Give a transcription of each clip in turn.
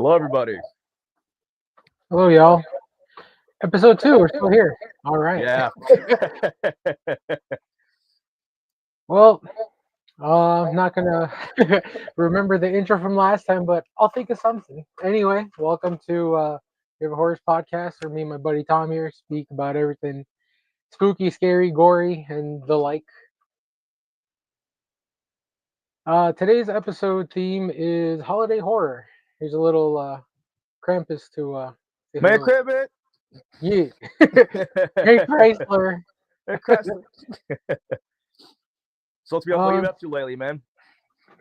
Hello, everybody. Hello, y'all. Episode 2, we're still here. All right. Yeah. Well, I'm not gonna remember the intro from last time, but I'll think of something. Anyway, welcome to We Have a Horrors podcast, where me and my buddy Tom here speak about everything spooky, scary, gory, and the like. Today's episode theme is holiday horror. Here's a little Krampus to say Man, hello. Cribbit. Yeah. Hey, Chrysler. So what are you up to lately, man?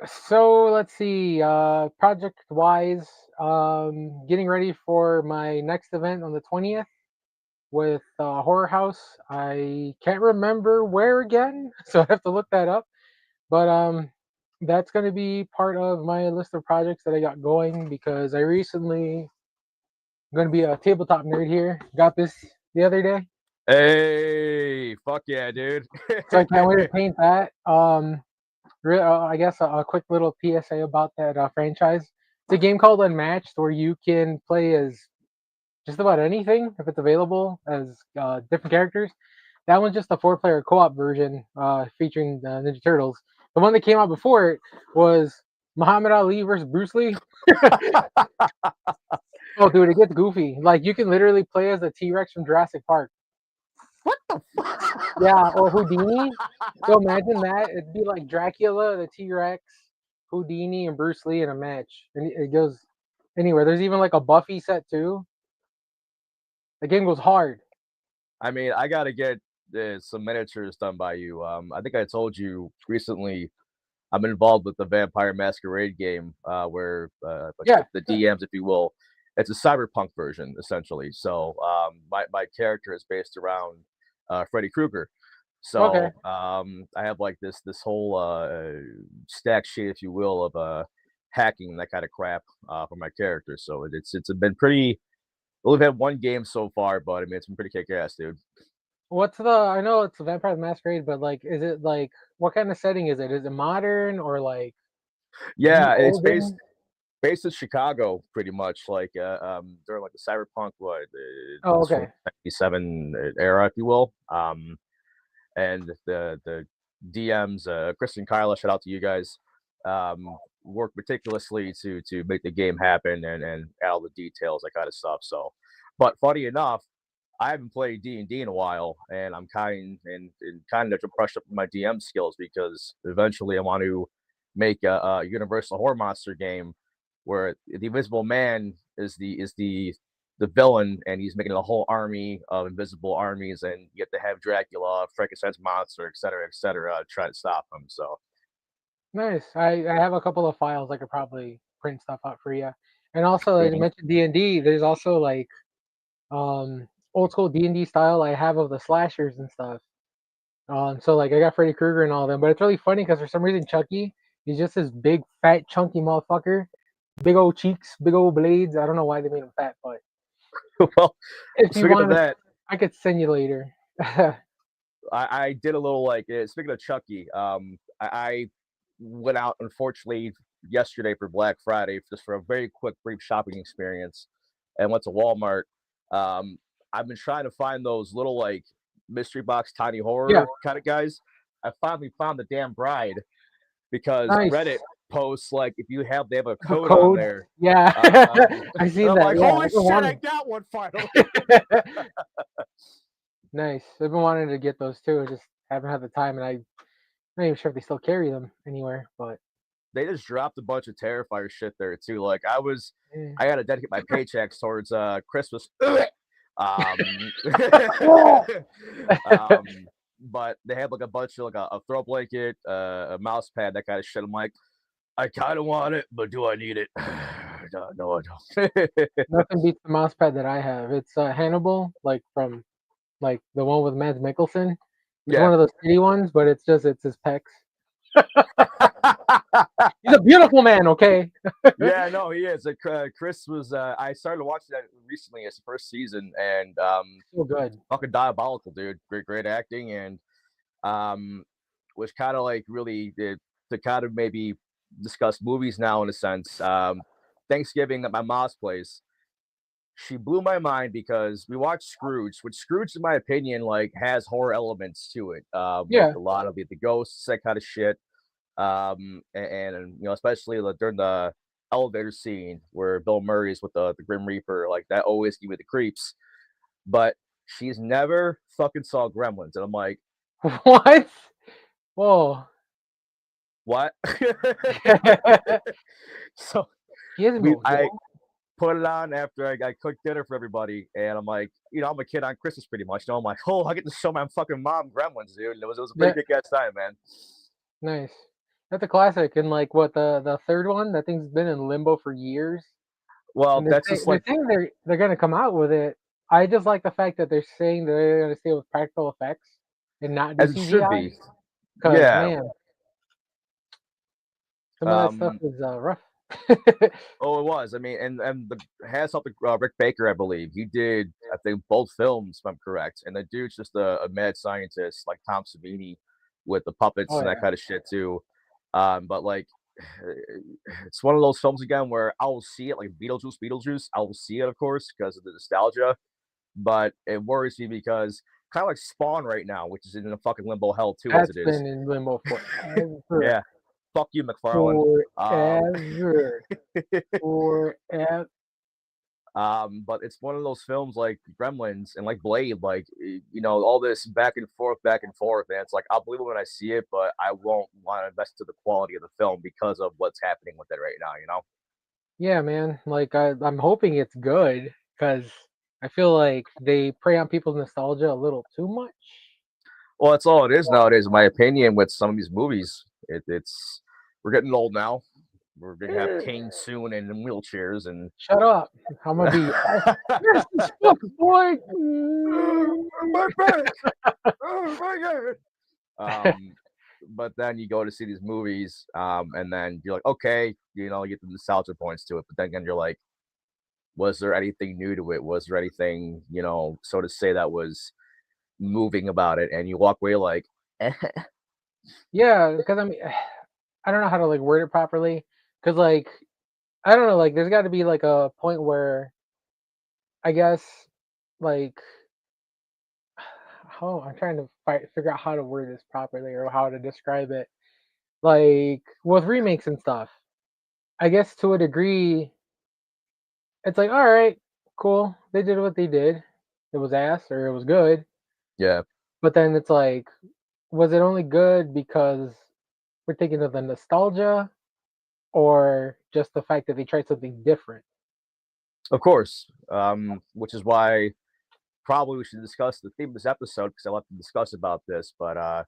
So let's see. Project wise, getting ready for my next event on the 20th with Horror House. I can't remember where again, so I have to look that up. But that's going to be part of my list of projects that I got going because I recently going to be a tabletop nerd here. Got this the other day. Hey, fuck yeah, dude. So I can't wait to paint that. I guess a quick little PSA about that franchise. It's a game called Unmatched where you can play as just about anything if it's available as different characters. That one's just a 4-player co-op version featuring the Ninja Turtles. The one that came out before it was Muhammad Ali versus Bruce Lee. Oh, dude, it gets goofy. Like you can literally play as a T-Rex from Jurassic Park. What the fuck? Yeah, or Houdini. So imagine that. It'd be like Dracula, the T-Rex, Houdini, and Bruce Lee in a match. And it goes anywhere. There's even like a Buffy set too. The game goes hard. I mean, I gotta get some miniatures done by you. I think I told you recently I'm involved with the Vampire Masquerade game, where Yeah. the DMs, if you will. It's a cyberpunk version, essentially. So my character is based around Freddy Krueger. So Okay. I have like this whole stack sheet, if you will, of hacking and that kind of crap for my character. So it's been pretty. We've had one game so far, but I mean it's been pretty kick ass, dude. What's the? I know it's a Vampire the Masquerade, but like, is it like what kind of setting is it? Is it modern or like the Yeah, it's olden? based in Chicago, pretty much like during like the cyberpunk Oh, this from okay. '97 era, if you will. And the DMs, Chris and Kyla, shout out to you guys. Worked meticulously to make the game happen and add all the details, that kind of stuff. So, but funny enough, I haven't played D&D in a while, and I'm kind of to brush up my DM skills because eventually I want to make a Universal Horror Monster game where the Invisible Man is the villain, and he's making a whole army of invisible armies, and you get to have Dracula, Frankenstein's monster, et cetera, try to stop him. So Nice. I have a couple of files I could probably print stuff out for you. And also, like you Mhm. mentioned D&D, there's also like old school D&D style I have of the slashers and stuff. So like I got Freddy Krueger and all of them, but it's really funny because for some reason Chucky, he's just this big, fat, chunky motherfucker, big old cheeks, big old blades. I don't know why they made him fat, but well, if you speaking of want, that, I could send you later. I did a little like speaking of Chucky, I went out unfortunately yesterday for Black Friday just for a very quick, brief shopping experience, and went to Walmart. Um, I've been trying to find those little like mystery box tiny Yeah, horror kind of guys. I finally found the damn bride because nice. Reddit posts like if they have a A code on code. there. Yeah, Um, I and seen I'm that. like, Yeah, holy I've been shit, I wanting. got one finally. Nice. I've been wanting to get those too. I just haven't had the time, and I'm not even sure if they still carry them anywhere. But They just dropped a bunch of Terrifier shit there too. Like eh. I gotta dedicate my paychecks towards Christmas. um, um, but they had like a bunch of like a throw blanket, a mouse pad, that kind of shit. I'm like, I kind of want it, but do I need it? No, no, I don't. Nothing beats the mouse pad that I have. It's Hannibal, like from like the one with Mads Mikkelsen. It's Yeah. one of those shitty ones, but it's his pecs. He's a beautiful man, okay? Yeah, no, he is. Chris was. I started watching that recently. It's the first season, and So good. fucking diabolical, dude. Great acting, and was kind of like really to kind of maybe discuss movies now in a sense. Thanksgiving at my mom's place. She blew my mind because we watched Scrooge, which Scrooge, in my opinion, like has horror elements to it, with Yeah. a lot of the ghosts, that kind of shit. And especially during the elevator scene where Bill Murray's with the Grim Reaper, like that always give me the creeps. But she's never fucking saw Gremlins, and I'm like, What? Whoa. what? So I Gizmo. put it on after I cooked dinner for everybody, and I'm like, I'm a kid on Christmas pretty much. I'm like, oh, I get to show my fucking mom Gremlins, dude. And it was a pretty Yeah. good ass time, man. Nice. That's a classic. And like what the third one, that thing's been in limbo for years. Well, And that's just they're like saying they're gonna come out with it. I just like the fact that they're saying they're gonna stay with practical effects and not do as it should CGI. be. Cause Yeah. man, some of that stuff Um. is rough. Oh, it was. I mean, and the has up to Rick Baker, I believe. He did, I think, both films, if I'm correct. And the dude's just a mad scientist, like Tom Savini, with the puppets Oh and that yeah. kind of shit too. But like, it's one of those films again where I will see it, like Beetlejuice, Beetlejuice. I will see it, of course, because of the nostalgia. But it worries me because kind of like Spawn right now, which is in a fucking limbo hell too, as That's it is. been in limbo forever. Yeah, fuck you, McFarlane. Um, Forever. Forever. but it's one of those films like Gremlins and like Blade, like all this back and forth, and it's like I'll believe it when I see it, but I won't want to invest to the quality of the film because of what's happening with it right now. Yeah, man. Like I'm hoping it's good because I feel like they prey on people's nostalgia a little too much. Well, that's all it is nowadays, in my opinion. With some of these movies, it's we're getting old now. We're gonna have Eh, canes soon and in wheelchairs, and Shut up. I'm gonna be yes, this fuck boy. my back, oh my god. But then you go to see these movies, and then you're like, okay, you get the nostalgia points to it, but then again, you're like, was there anything new to it? Was there anything, so to say, that was moving about it? And you walk away like, eh. Yeah, because I mean, I don't know how to like word it properly. Because like I don't know, like there's got to be like a point where I guess like how I'm trying to figure out how to word this properly or how to describe it. Like with remakes and stuff, I guess to a degree, it's like all right, cool, they did what they did. It was ass or it was good, Yeah, but then it's like, was it only good because we're thinking of the nostalgia or just the fact that they tried something different? of course. Which is why probably we should discuss the theme of this episode because I love to discuss about this. But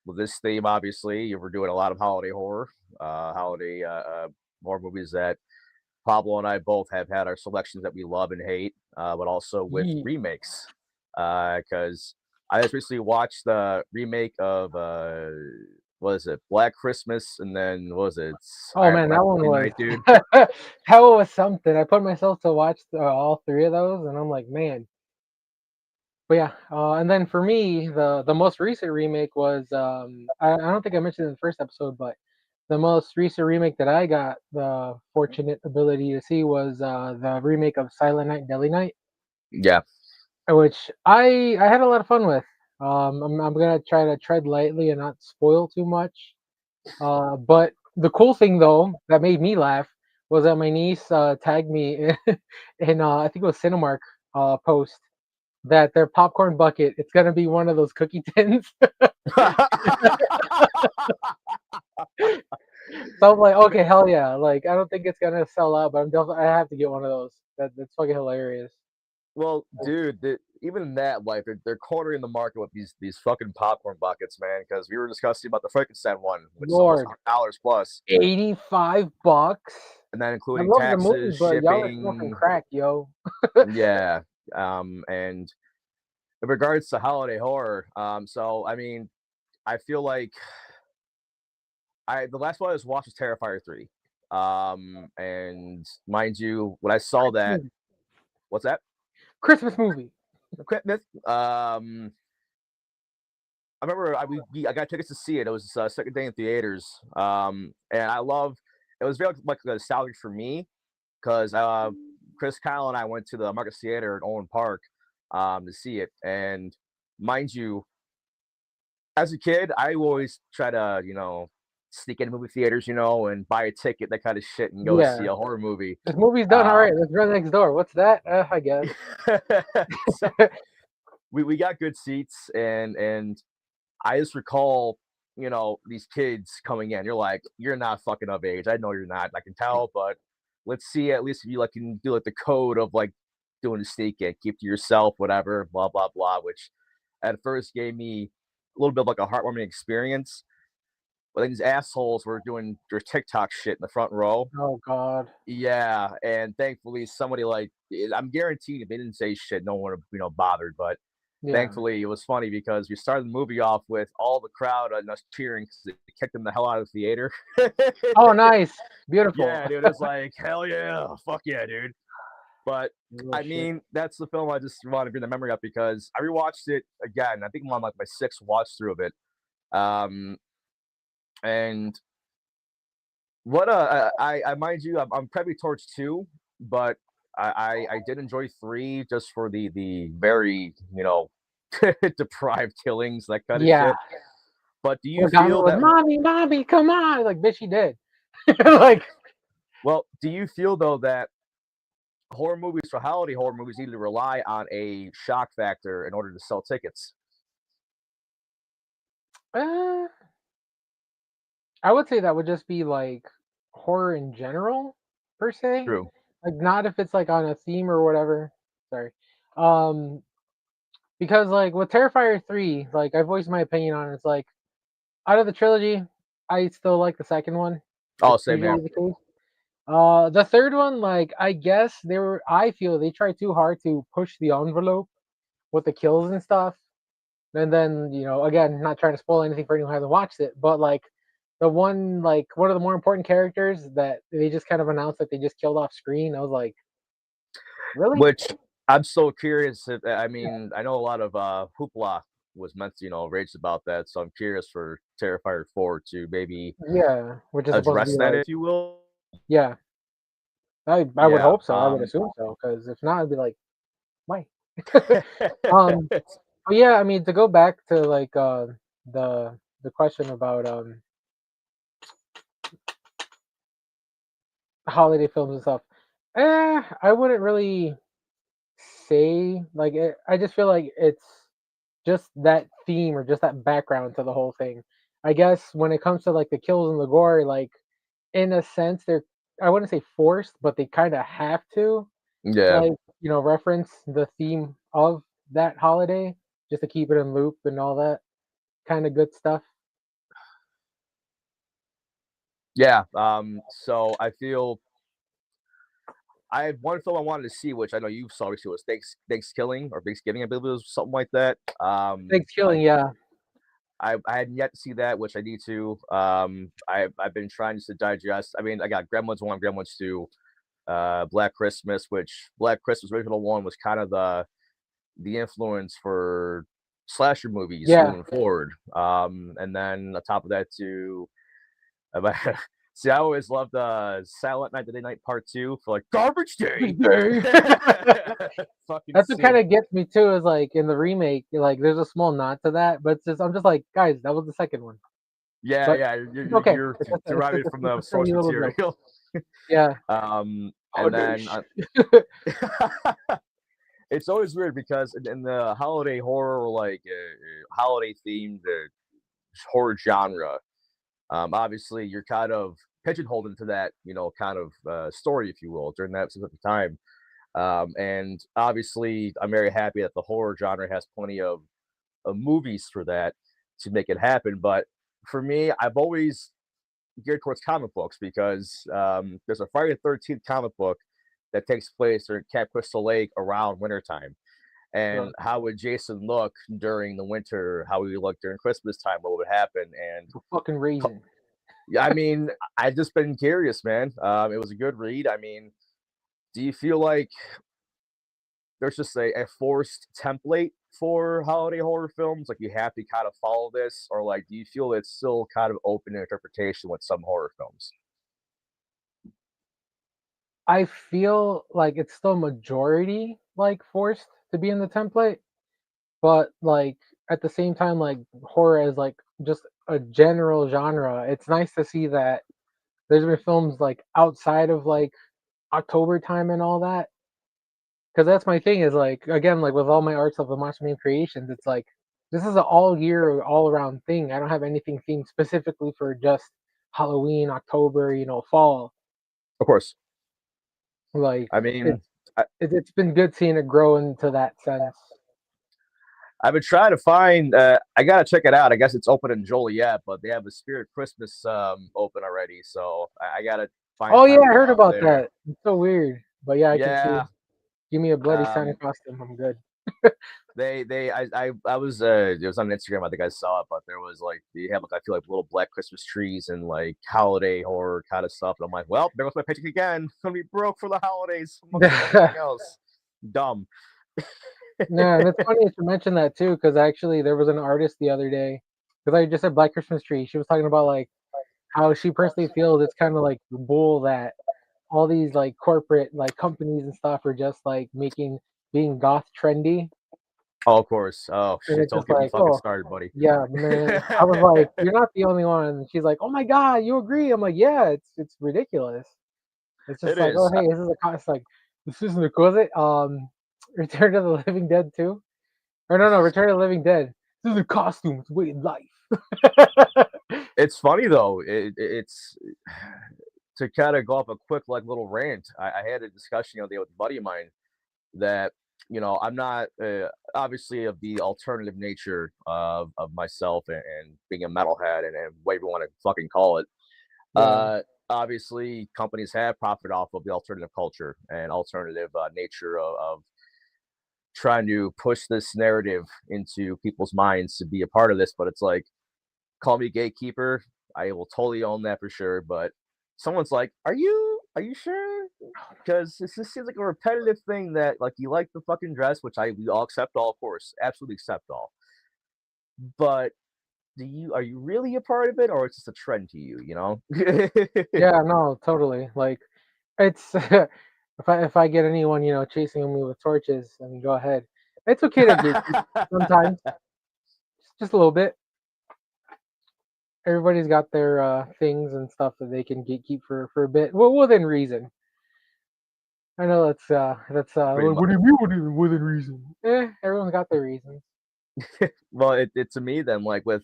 with this theme, obviously, we're doing a lot of holiday horror, holiday horror movies that Pablo and I both have had our selections that we love and hate, but also with Ye- remakes. Because I just recently watched the remake of what is it, Black Christmas, and then what was it, Oh man, that one Holy was Night, dude. that one was something. I put myself to watch all three of those, and I'm like, man. But yeah, and then for me, the most recent remake was I don't think I mentioned it in the first episode, but the most recent remake that I got the fortunate ability to see was the remake of Silent Night, Deadly Night, Yeah, which I had a lot of fun with. I'm gonna try to tread lightly and not spoil too much. But the cool thing though that made me laugh was that my niece tagged me in I think it was Cinemark post that their popcorn bucket it's gonna be one of those cookie tins. So I'm like, okay, hell yeah! Like I don't think it's gonna sell out, but I'm definitely I have to get one of those. That's fucking hilarious. well, dude, even in that, like, they're cornering the market with these fucking popcorn buckets, man. Because we were discussing about the Frankenstein one, which is almost Lord, $100 plus, $85. and then I including love the movie, taxes, but y'all are smoking shipping. crack, yo. Yeah. And in regards to holiday horror, so I mean, I feel like I the last one I was watched was Terrifier 3. And mind you, when I saw that, Movie. what's that? Christmas movie. Equipment. I remember I got tickets to see it. It was second day in theaters. And I love it was very like nostalgic for me because Chris Kyle and I went to the Marcus Theater in Owen Park to see it, and mind you, as a kid, I always try to, sneak into movie theaters, and buy a ticket, that kind of shit, and go see Yeah. a horror movie. This movie's done all right. Let's run next door. What's that? I guess. So we got good seats, and I just recall, these kids coming in. You're like, you're not fucking of age. I know you're not. I can tell, but let's see at least if you like can do like the code of like doing a sneak in, keep to yourself, whatever, blah blah blah. Which at first gave me a little bit of like a heartwarming experience. But then these assholes were doing their TikTok shit in the front row. Oh God. Yeah, and thankfully somebody like I'm guaranteed if they didn't say shit, no one would have bothered. But Yeah. thankfully it was funny because we started the movie off with all the crowd and us cheering because they kicked them the hell out of the theater. Oh, nice. Beautiful. Yeah, dude, it's like hell yeah, fuck yeah, dude. But Oh, I shit. mean, that's the film I just want to bring the memory up because I rewatched it again. I think I'm on like my sixth watch through of it. And what I mind you, I'm probably towards two, but I did enjoy three just for the very deprived killings, that kind of Yeah. shit. But do you Origami feel was, that? mommy, come on. Like, bitch, he did. Like, Well, do you feel though that horror movies, for holiday horror movies, need to rely on a shock factor in order to sell tickets? uh, I would say that would just be like horror in general, per se. True. Like, not if it's like on a theme or whatever. Sorry. Um, because like with Terrifier 3, like I voiced my opinion on it. It's like out of the trilogy, I still like the second one. Oh, It's same usually here. the case. The third one, like I guess I feel they tried too hard to push the envelope with the kills and stuff. And then, again, not trying to spoil anything for anyone who hasn't watched it, but like one of the more important characters that they just kind of announced that they just killed off screen. I was like, really? Which I'm so curious. If, I mean, I know a lot of hoopla was meant to, rage about that. So I'm curious for Terrifier 4 to maybe Yeah, which is supposed to be address that, like, if you will. yeah, I would Yeah. hope so. I would assume so, because if not, I'd be like, why? um, but yeah, I mean, to go back to like the question about holiday films and stuff, I wouldn't really say like I just feel like it's just that theme or just that background to the whole thing. I guess when it comes to like the kills and the gore, like in a sense they're I wouldn't say forced, but they kind of have to Yeah. like reference the theme of that holiday just to keep it in loop and all that kind of good stuff. Yeah. So I feel I had one film I wanted to see, which I know you saw recently, was Thanksgiving or Thanksgiving, I believe it was something like that. Thanksgiving, yeah. I hadn't yet to see that, which I need to. I've been trying just to digest. I mean, I got Gremlins 1, Gremlins 2, Black Christmas, which Black Christmas original one was kind of the influence for slasher movies Yeah. moving forward. And then on top of that, too, see, I always loved Silent Night, the Day Night Part 2 for like Garbage Day. Fucking That's what sick. kind of gets me too. Is like in the remake, like there's a small nod to that, but I'm just like, guys, that was the second one. Yeah, But yeah, it's okay. you're It's deriving from the a source silly little joke. material. Yeah. And then it's always weird because in the holiday horror, or like holiday themed horror genre, obviously you're kind of pigeonholed into that, kind of story, if you will, during that specific time. And obviously, I'm very happy that the horror genre has plenty of movies for that to make it happen. But for me, I've always geared towards comic books because there's a Friday the 13th comic book that takes place during Camp Crystal Lake around wintertime. And how would Jason look during the winter? How would he look during Christmas time? What would happen? And fucking raisin. yeah, I mean, I've just been curious, man. It was a good read. I mean, do you feel like there's just a forced template for holiday horror films? Like you have to kind of follow this, or like do you feel it's still kind of open to interpretation with some horror films? I feel like it's still majority like forced to be in the template, but like at the same time, like horror is like just a general genre. It's nice to see that there's been films like outside of like October time and all that. Because that's my thing is like again like with all my art stuff with Monster Mania Creations, it's like this is an all year, all around thing. I don't have anything themed specifically for just Halloween, October, fall. Of course. Like I mean, it's it's been good seeing it grow into that sense. I've been trying to find. I gotta check it out. I guess it's open in Joliet, but they have a Spirit Christmas open already, so I gotta find Oh yeah, time to I go heard out about there. that. It's so weird, but yeah, I can see. Yeah. Give me a bloody Santa Um. costume, I'm good. I was it was on Instagram. I think I saw it, but there was like they have like I feel like little black Christmas trees and like holiday horror kind of stuff. And I'm like, well, there goes my paycheck again. I'm gonna be broke for the holidays amongst everything else. Dumb. Yeah, and it's funny that you mentioned that too, because actually there was an artist the other day, because I just said Black Christmas Tree. She was talking about like how she personally feels it's kind of like bull that all these like corporate like companies and stuff are just like making being goth trendy, Oh, of course. Oh and shit! it's Don't just get me like, fucking oh started, buddy. yeah, man. I was like, you're not the only one. And she's like, oh my god, you agree? I'm like, yeah, it's ridiculous. It's just It like, oh is. hey, this is a it's like this isn't a was it Return of the Living Dead too? Or no, Return of the Living Dead. This is a costume. It's way in life. It's funny though. It's to kind of go off a quick like little rant. I had a discussion the other day with a buddy of mine that I'm not obviously of the alternative nature of myself and being a metalhead and whatever you want to fucking call it. Yeah. Obviously, companies have profited off of the alternative culture and alternative nature of trying to push this narrative into people's minds to be a part of this. But it's like, call me gatekeeper. I will totally own that for sure. But someone's like, are you sure? Because this just seems like a repetitive thing that like you like the fucking dress, which we all accept all, of course, absolutely accept all. But are you really a part of it or it's just a trend to you, you know? Yeah, no, totally. Like it's if I get anyone, chasing me with torches, I mean go ahead. It's okay to gatekeep sometimes. Just a little bit. Everybody's got their things and stuff that they can gatekeep for a bit. Well, within reason. I know Pretty what do much. you mean within reason? Everyone's got their reasons. Well, it to me then like with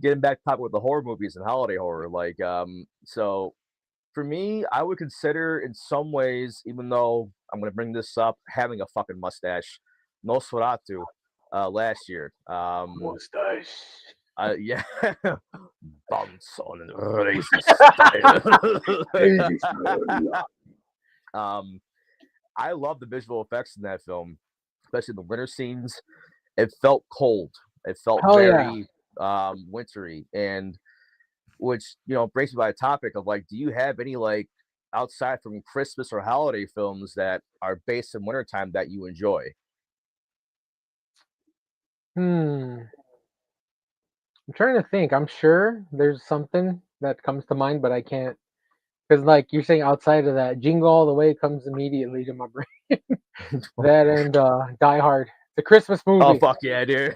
getting back to topic with the horror movies and holiday horror, like so for me, I would consider in some ways, even though I'm gonna bring this up, having a fucking mustache, Nosferatu, last year. Mustache. Yeah, bounce on an racist style. Ladies man. um, I love the visual effects in that film, especially the winter scenes. It felt cold. It felt Hell yeah. very wintry, and which brings me by a topic of like, do you have any like outside from Christmas or holiday films that are based in wintertime that you enjoy? Hmm. I'm trying to think. I'm sure there's something that comes to mind, but I can't. Because, like you're saying, outside of that, Jingle All the Way comes immediately to my brain. That and Die Hard, the Christmas Oh movie. fuck yeah, dude!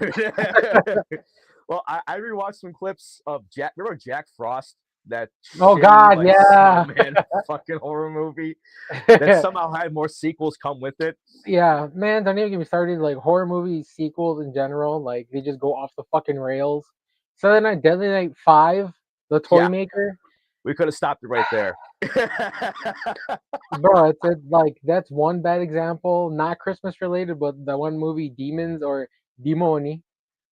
Well, I rewatched some clips of Jack. Remember Jack Frost, that Oh shitty God, like yeah, snowman fucking horror movie that somehow had more sequels come with it. yeah, man. Don't even get me started. Like horror movie sequels in general, like they just go off the fucking rails. Saturday Night Deadly Night 5, the toy Yeah, maker. we could have stopped it right there. Bro, like that's one bad example, not Christmas related, but the one movie Demons or Demoni,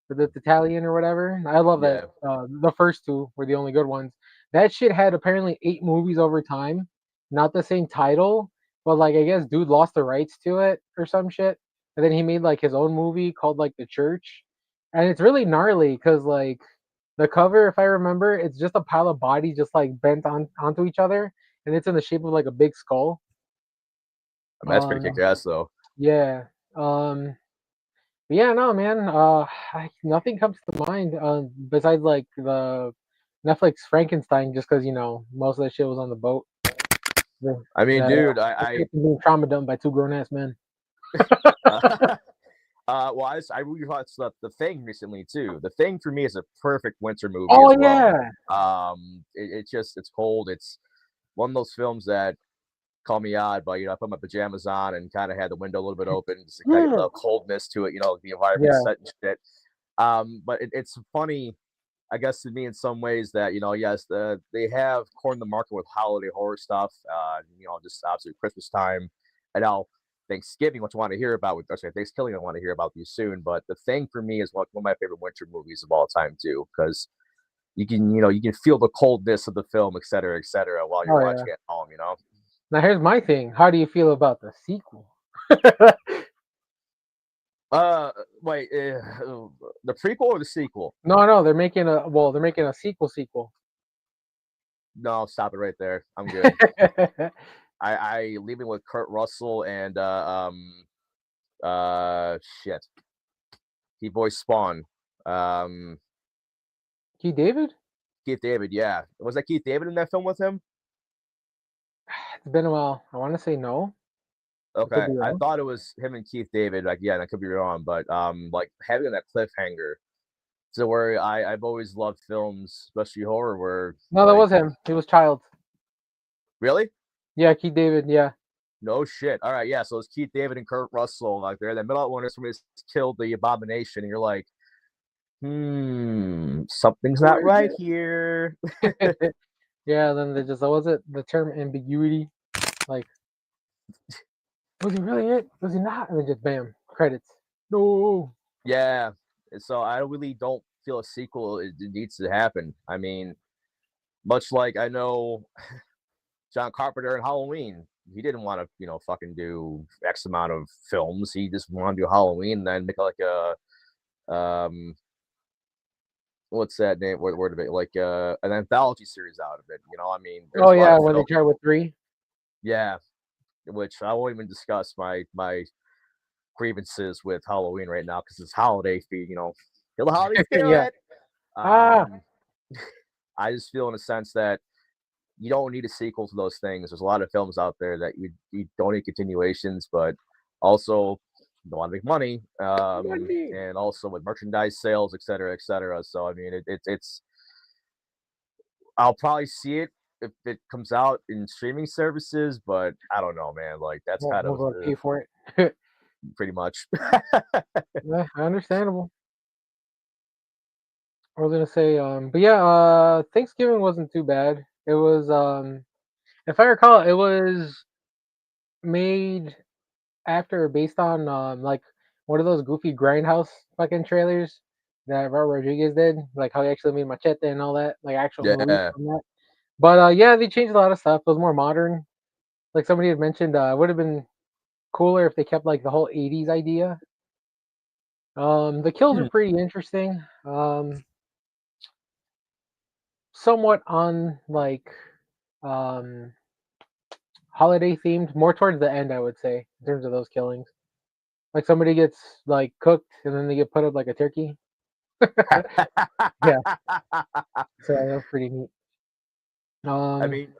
the Italian or whatever. I love that. Yeah, The first two were the only good ones. That shit had apparently 8 movies over time, not the same title, but like I guess dude lost the rights to it or some shit, and then he made like his own movie called like The Church, and it's really gnarly because like the cover, if I remember, it's just a pile of bodies just like bent onto each other, and it's in the shape of like a big skull. I mean, that's pretty kick Um, ass though. yeah. But yeah, no, man. Nothing comes to mind besides like the Netflix Frankenstein, just because most of that shit was on the boat. I mean, Yeah, dude, yeah. Being trauma dumped by two grown ass men. Well, I rewatched the Thing recently too. The Thing for me is a perfect winter movie Oh as well. yeah, It's cold. It's one of those films that call me odd, but I put my pajamas on and kind of had the window a little bit open, just to kind of get a little coldness to it. The environment yeah. set and shit. But it's funny, I guess, to me in some ways that yes, they have cornered the market with holiday horror stuff. Just absolute Christmas time, and now Thanksgiving, which I want to hear about. Sorry, Thanksgiving, I want to hear about you soon. But The Thing for me is one of my favorite winter movies of all time too, because you can feel the coldness of the film, et cetera, while you're Oh yeah. watching it at home. Now here's my thing. How do you feel about the sequel? Wait, the prequel or the sequel? No, they're making a sequel. No, stop it right there. I'm good. I leaving with Kurt Russell and shit. He voiced Spawn. Um, Keith David? Keith David. Yeah, was that Keith David in that film with him? It's been a while. I want to say no. I could Okay, be I wrong. thought it was him and Keith David. Like, yeah, I could be wrong, but like having that cliffhanger to where I've always loved films, especially horror, where No, that like was him. He was Childs. really. Yeah, Keith David. Yeah. No shit. All right, yeah. So it's Keith David and Kurt Russell. Like they're in the middle when somebody killed the abomination, and you're like, something's Who not is right here. it? Yeah. Then they just was it the term ambiguity? Like, was he really it? Was he not? And then just bam, credits. No. Yeah. And so I really don't feel a sequel it needs to happen. I mean, much like I know John Carpenter and Halloween, he didn't want to, fucking do X amount of films. He just wanted to do Halloween and then make like a what's that name word of it? Like an anthology series out of it. I mean, Oh there's a lot yeah, of when they films. tried with 3. Yeah, which I won't even discuss my grievances with Halloween right now because it's holiday feed, feel the holiday Yeah. spirit. Ah. Um, I just feel in a sense that you don't need a sequel to those things. There's a lot of films out there that you don't need continuations, but also you don't want to make money, Money. and also with merchandise sales, et cetera, et cetera. So I mean, it's I'll probably see it if it comes out in streaming services, but I don't know, man. Like that's Well, kind we're of gonna pay for it. pretty much. Yeah, understandable. I was gonna say, but yeah, Thanksgiving wasn't too bad. It was, if I recall, it was made after based on like one of those goofy grindhouse fucking trailers that Robert Rodriguez did, like how he actually made Machete and all that, like actual movies Yeah. from that. But yeah, they changed a lot of stuff. It was more modern. Like somebody had mentioned, it would have been cooler if they kept like the whole '80s idea. The kills Hmm. are pretty interesting. Somewhat on like um holiday themed, more towards the end, I would say, in terms of those killings. Like somebody gets like cooked and then they get put up like a turkey. Yeah, so that was pretty neat. I Um, mean,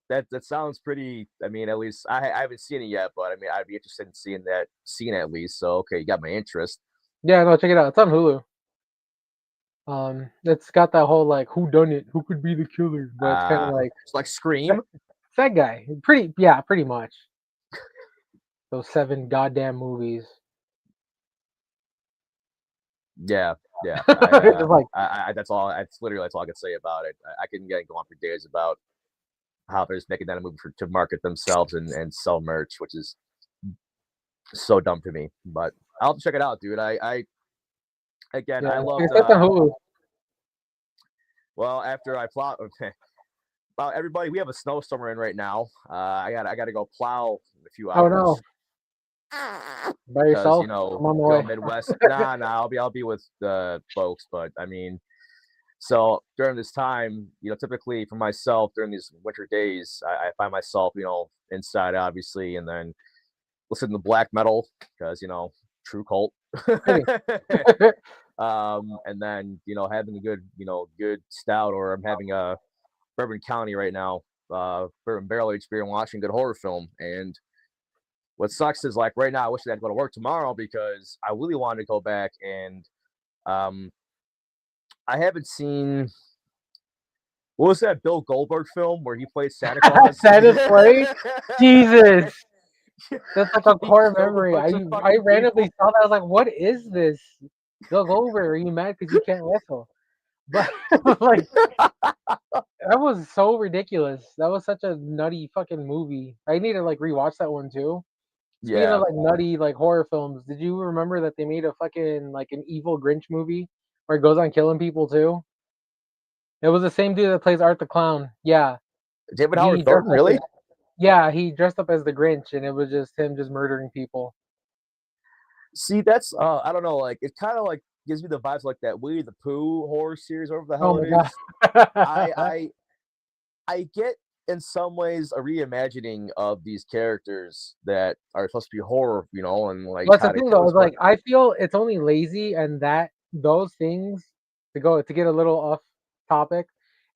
that sounds pretty. I mean, at least I haven't seen it yet, but I mean, I'd be interested in seeing that scene at least. So okay, you got my interest. yeah, no, check it out. It's on Hulu. It's got that whole like who done it, who could be the killer, but it's kind of like It's like Scream. it's that guy. Yeah, pretty much. Those 7 goddamn movies. Yeah, yeah. Just like That's all. That's all I can say about it. I can go on for days about how they're just making that a movie to market themselves and sell merch, which is so dumb to me. But I'll have to check it out, dude. I again, yeah, I loved. it's on Hulu. Well, after I plow. Okay. Well, everybody, we have a snowstorm in right now. I got to go plow in a few Oh hours no, by because yourself? I'm on go the Midwest. Nah, I'll be with the folks, but I mean, so during this time, typically for myself during these winter days, I find myself, inside obviously, and then listen to black metal because true cult. way. And then having a good good stout, or I'm having a Bourbon County right now. barrel experience watching a good horror film. And what sucks is like right now, I wish I had to go to work tomorrow because I really wanted to go back and um, I haven't seen what was that Bill Goldberg film where he played Santa Claus? Santa's Play? Jesus. That's like a He core killed a memory. bunch of I fucking randomly people. saw that. I was like, what is this? Bill Goldberg, are you mad because you can't wrestle? But like that was so ridiculous. That was such a nutty fucking movie. I need to like rewatch that one too. Speaking of Yeah, like nutty like horror films, did you remember that they made a fucking like an evil Grinch movie where it goes on killing people too? It was the same dude that plays Art the Clown. Yeah. David He Howard dressed Thornton, up as really? yeah, he dressed up as the Grinch and it was just him just murdering people. See, that's I don't know, like it kind of like gives me the vibes like that Winnie the Pooh horror series, whatever the Oh hell my it is. I god. I I get in some ways a reimagining of these characters that are supposed to be horror, and like What's the kind of thing though, kills, is but like I feel it's only lazy and that those things to get a little off topic,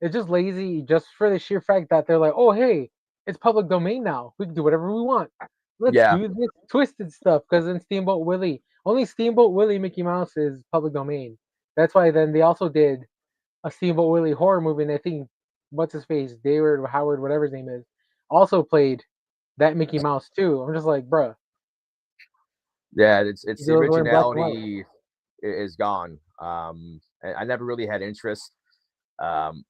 it's just lazy just for the sheer fact that they're like, oh hey, it's public domain now. We can do whatever we want. Let's yeah, do this twisted stuff because in Steamboat Willie, only Steamboat Willie Mickey Mouse is public domain. That's why then they also did a Steamboat Willie horror movie, and I think what's his face, David Howard, whatever his name is, also played that Mickey Mouse too. I'm just like, bruh, yeah, it's these the girls were in black and white. originality is gone. And I never really had interest.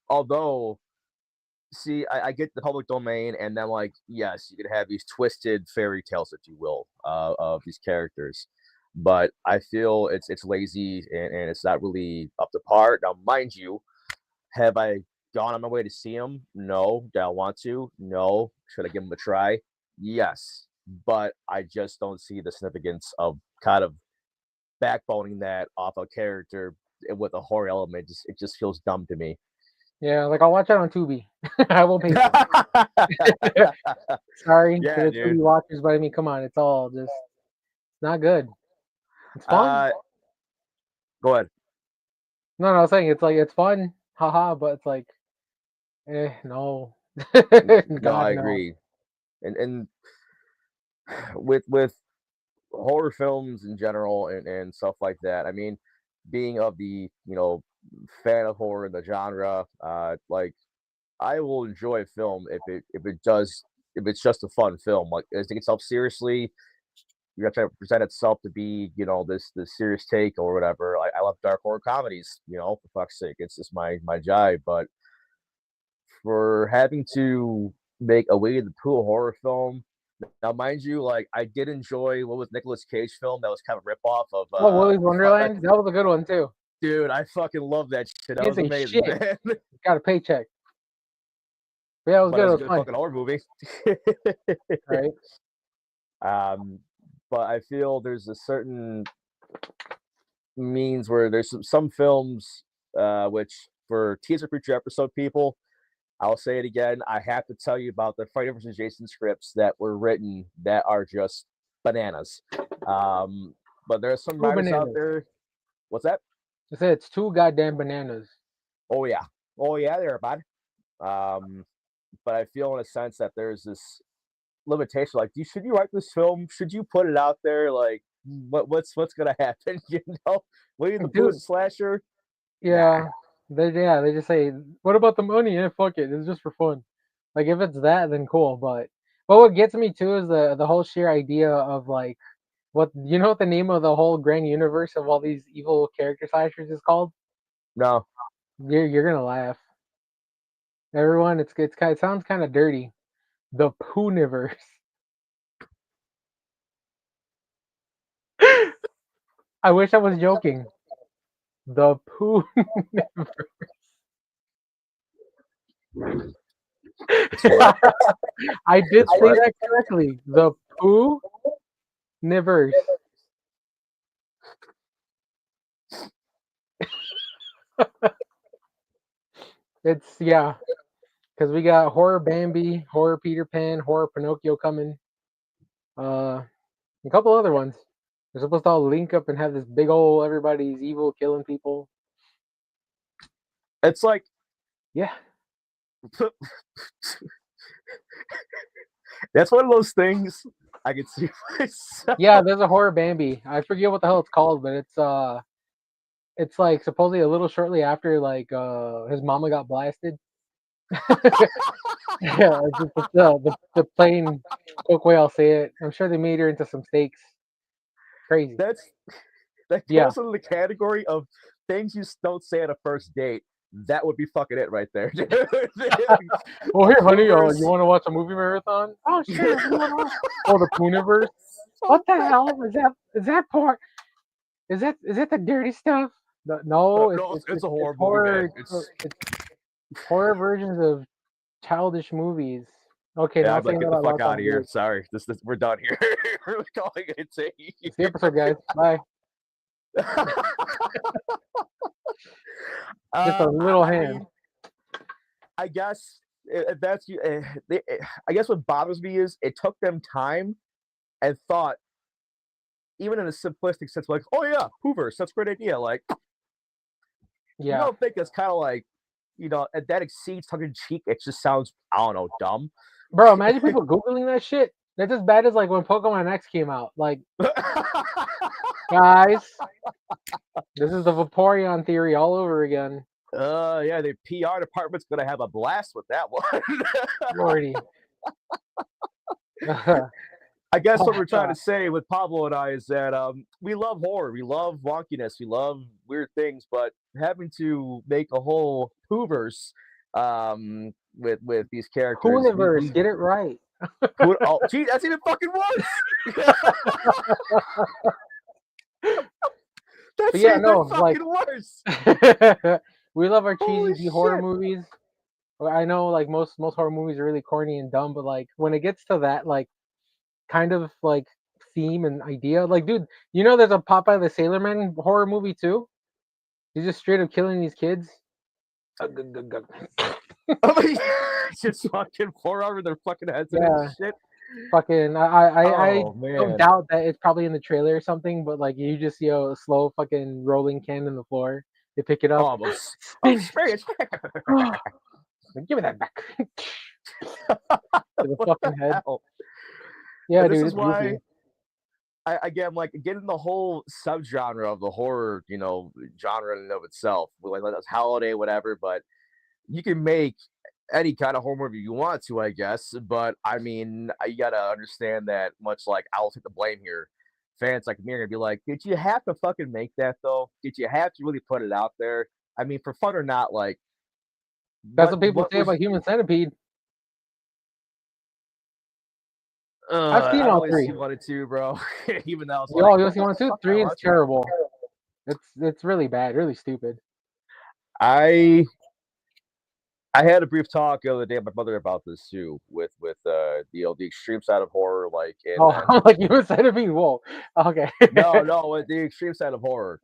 Although, see, I get the public domain, and then like, yes, you could have these twisted fairy tales, if you will, of these characters. But I feel it's lazy and it's not really up to par. Now, mind you, have I gone on my way to see him? No. Do I want to? No. Should I give him a try? Yes. But I just don't see the significance of kind of backboning that off a character with a horror element. It just feels dumb to me. Yeah, like I'll watch it on Tubi. I will pay for it. Sorry to Yeah, the dude. Tubi watchers, but I mean, come on, it's all just it's not good. It's fun. Uh, Go ahead. No, no, I was saying it's like it's fun, haha, but it's like, no, No, God I no. agree. And with horror films in general and stuff like that. I mean, being of the fan of horror in the genre, like I will enjoy a film if it's just a fun film. Like it takes itself seriously. You have to present itself to be this serious take or whatever. I love dark horror comedies. For fuck's sake, it's just my jive. But for having to make a Winnie the Pooh horror film. Now, mind you, like I did enjoy what was Nicolas Cage film that was kind of rip off of Oh, Willy's Wonderland, that was a good one too. dude, I fucking love that shit. He That didn't was say amazing, shit. man. Got a paycheck. But yeah, it was But it good. It was a was good fun. fucking horror movie. Right? um, but I feel there's a certain means where there's some films, which for teaser future episode people, I'll say it again. I have to tell you about the Friday vs. Jason scripts that were written that are just bananas. But there are some Two writers out bananas. there. What's that? I said it's two goddamn bananas. Oh yeah, oh yeah, they're bad. Um, but I feel in a sense that there's this limitation. Like, should you write this film? Should you put it out there? Like, what's gonna happen? Winnie the Pooh's a Dude, slasher. Nah. yeah. They just say, what about the money? Yeah, fuck it. It's just for fun. Like if it's that, then cool. But what gets me too is the whole sheer idea of like what the name of the whole grand universe of all these evil character slashers is called? No. You're gonna laugh. Everyone, it sounds kind of dirty. The Pooniverse. I wish I was joking. The Pooniverse. It's what? I did It's say what? that correctly. The Pooniverse. It's yeah, because we got horror Bambi, horror Peter Pan, horror Pinocchio coming. Uh, a couple other ones. They're supposed to all link up and have this big old everybody's evil killing people. It's like Yeah, That's one of those things I can see myself. Yeah, there's a horror Bambi. I forget what the hell it's called, but it's like supposedly a little shortly after like his mama got blasted. Yeah, it's the plain quick way I'll say it. I'm sure they made her into some steaks. Crazy. That's that Yeah. goes into the category of things you don't say on a first date. That would be fucking it right there. Oh, here, honey, Hoovers. you want to watch a movie marathon? Oh, sure. What do you want to watch? Oh, the Pooniverse. What the hell is that? Is that part? Is that the dirty stuff? No, No, it's a it's horror movie, man. horror. It's horror versions of childish movies. Okay, Yeah, not I'm like, saying get that the out loud fuck out sounds of here. weird. Sorry, this we're done here. We're calling it a day. It's the episode, guys. Bye. Just a little I hand. mean, I guess if that's you. I guess what bothers me is it took them time and thought, even in a simplistic sense, like, oh yeah, Hoovers, that's a great idea. Like, you Yeah. don't think it's kind of like, that exceeds tongue in cheek. It just sounds, I don't know, dumb. Bro, imagine people Googling that shit. That's as bad as like when Pokemon X came out. Like, guys, this is the Vaporeon theory all over again. Yeah, the PR department's gonna have a blast with that one. Lordy. I guess what we're trying to say with Pablo and I is that we love horror, we love wonkiness, we love weird things, but having to make a whole Hoovers with these characters, Hooniverse, get it right. oh, gee, that's even fucking worse. That's yeah, even no, fucking worse. we love our Holy cheesy B horror shit. movies. I know, like most horror movies are really corny and dumb, but like when it gets to that, like kind of like theme and idea, like dude, there's a Popeye the Sailor Man horror movie too. He's just straight up killing these kids. Just fucking pour over their fucking heads Yeah. and shit. Fucking, I Oh, don't man. doubt that it's probably in the trailer or something, but like you just see a slow fucking rolling can in the floor. They pick it up. Almost. Spin Spirits. it. Give me that back. To the fucking head. Hell? Yeah, And this dude, is it's goofy. why again, like, getting the whole subgenre of the horror, genre in and of itself, like that's holiday, whatever. But you can make any kind of horror movie you want to, I guess. But I mean, you gotta understand that, much like I'll take the blame here. Fans like me are gonna be like, did you have to fucking make that though? Did you have to really put it out there? I mean, for fun or not, like, That's what people what say was about Human Centipede. I've seen I all only three. see 1 and 2, bro. Even though I was You like, only see 1 and 2? fuck, I 3 is watch it. terrible. It's really bad, really stupid. I had a brief talk the other day with my brother about this too, with the extreme side of horror, like, and Oh, like Human Centipede. Whoa. Okay. no, with the extreme side of horror,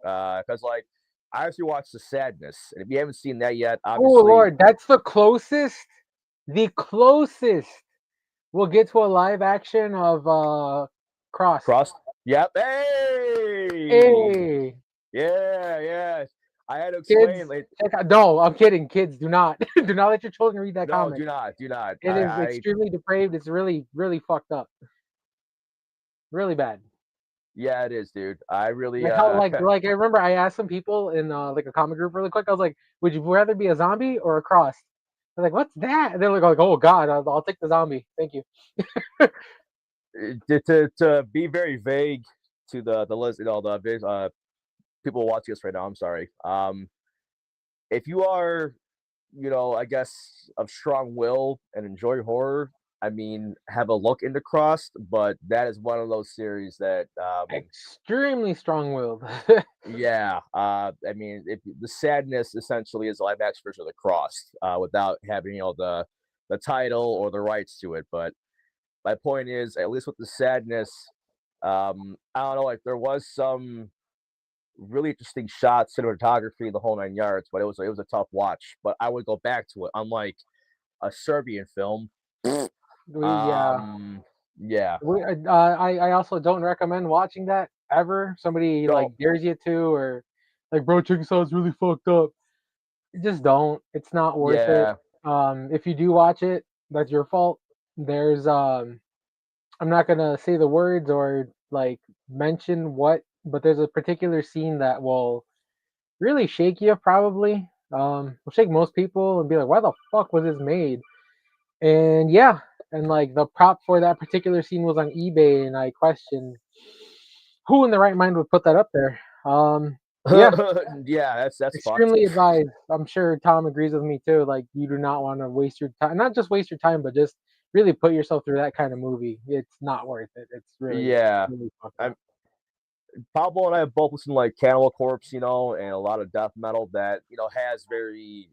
because like I actually watched The Sadness, and if you haven't seen that yet, Oh obviously, Lord, that's the closest. The closest we'll get to a live action of Cross. Yep. Hey. Hey. Yeah. I had to Kids, explain. Like, no, I'm kidding. Kids, do not let your children read that no, comic. do not. It is extremely depraved. It's really, really fucked up. Really bad. Yeah, it is, dude. I really Like how, like I remember I asked some people in like a comic group really quick. I was like, "Would you rather be a zombie or a cross?" They're like, "What's that?" And they're like, "Oh God, I'll take the zombie. Thank you." to be very vague to the list, the people watching us right now. I'm sorry. If you are, I guess, of strong will and enjoy horror, I mean, have a look into Crossed, but that is one of those series that, Extremely strong-willed. yeah. I mean, the Sadness essentially is a live action version of the Crossed, without having the title or the rights to it. But my point is, at least with the Sadness, I don't know, like, there was some really interesting shots, cinematography, the whole 9 yards, but it was a tough watch. But I would go back to it, unlike a Serbian film. Yeah. I also don't recommend watching that ever. Somebody like dares you to, or like, bro, Chickasaw's really fucked up. Just don't. It's not worth it. If you do watch it, that's your fault. there's I'm not gonna say the words or like mention what, but there's a particular scene that will really shake you probably. Will shake most people and be like, why the fuck was this made? And yeah, and like the prop for that particular scene was on eBay, and I questioned who in the right mind would put that up there. Yeah, Yeah, that's fucked. extremely advised. I'm sure Tom agrees with me too. Like you do not want to waste your time, not just waste your time, but just really put yourself through that kind of movie. It's not worth it. It's Yeah. really fucked I'm up. Pablo and I have both listened to like Cannibal Corpse, and a lot of death metal that has very